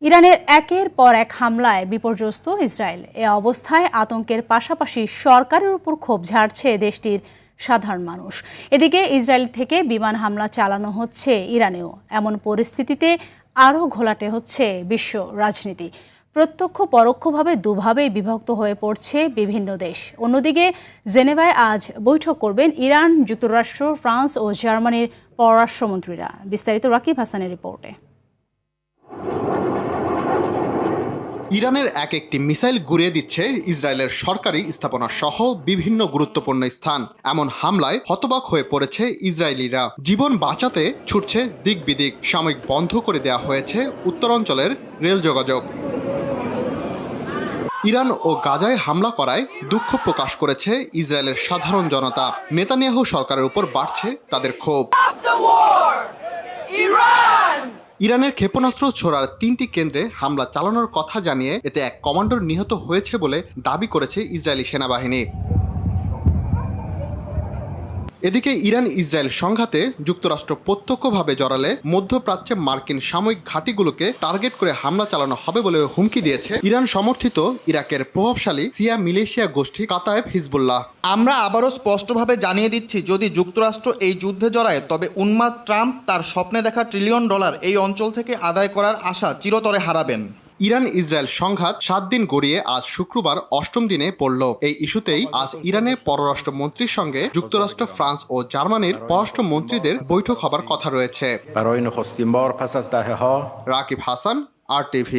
ইরানের একের পর এক হামলায় বিপর্যস্ত ইসরায়েল। এ অবস্থায় আতঙ্কের পাশাপাশি সরকারের উপর ক্ষোভ ঝাড়ছে দেশটির সাধারণ মানুষ। এদিকে ইসরায়েল থেকে বিমান হামলা চালানো হচ্ছে ইরানেও। এমন পরিস্থিতিতে আরও ঘোলাটে হচ্ছে বিশ্ব রাজনীতি। প্রত্যক্ষ পরোক্ষভাবে দুভাবেই বিভক্ত হয়ে পড়ছে বিভিন্ন দেশ। অন্যদিকে জেনেভায় আজ বৈঠক করবেন ইরান, যুক্তরাষ্ট্র, ফ্রান্স ও জার্মানির পররাষ্ট্রমন্ত্রীরা। বিস্তারিত রাকিব হাসানের রিপোর্টে। ইরানের এক একটি মিসাইল গুড়িয়ে দিচ্ছে ইসরায়েলের সরকারি স্থাপনা সহ বিভিন্ন গুরুত্বপূর্ণ স্থান। এমন হামলায় হতবাক হয়ে পড়েছে ইসরায়েলিরা। জীবন বাঁচাতে ছুটছে দিক বিদিক। সাময়িক বন্ধ করে দেওয়া হয়েছে উত্তরাঞ্চলের রেল যোগাযোগ। ইরান ও গাজায় হামলা করায় দুঃখ প্রকাশ করেছে ইসরায়েলের সাধারণ জনতা। নেতানিয়াহু সরকারের উপর বাড়ছে তাদের ক্ষোভ। ইরানের ক্ষেপণাস্ত্র ছোড়ার 3টি কেন্দ্রে হামলা চালানোর কথা জানিয়ে এতে এক কমান্ডার নিহত হয়েছে বলে দাবি করেছে ইসরায়েলি সেনাবাহিনী। এদিকে ইরান ইসরায়েল সংঘাতে যুক্তরাষ্ট্র প্রত্যক্ষভাবে জড়ালে মধ্যপ্রাচ্যে মার্কিন সামরিক ঘাঁটিগুলোকে টার্গেট করে হামলা চালানো হবে বলে হুমকি দিয়েছে ইরান সমর্থিত ইরাকের প্রভাবশালী শিয়া মিলিশিয়া গোষ্ঠী কাতায়েব হিজবুল্লাহ। আমরা আবারও স্পষ্টভাবে জানিয়ে দিচ্ছি, যদি যুক্তরাষ্ট্র এই যুদ্ধে জড়ায় তবে উন্মাদ ট্রাম্প তার স্বপ্নে দেখা $1 ট্রিলিয়ন এই অঞ্চল থেকে আদায় করার আশা চিরতরে হারাবেন। ইরান ইসরায়েল সংঘাত 7 দিন গড়িয়ে আজ শুক্রবার 8ম দিনে পড়ল। এই ইস্যুতেই আজ ইরানের পররাষ্ট্রমন্ত্রীর সঙ্গে যুক্তরাষ্ট্র, ফ্রান্স ও জার্মানির পররাষ্ট্রমন্ত্রীদের বৈঠক হবার কথা রয়েছে। برای نخستین بار پس از دهه‌ها রাকিব হাসান, RTV।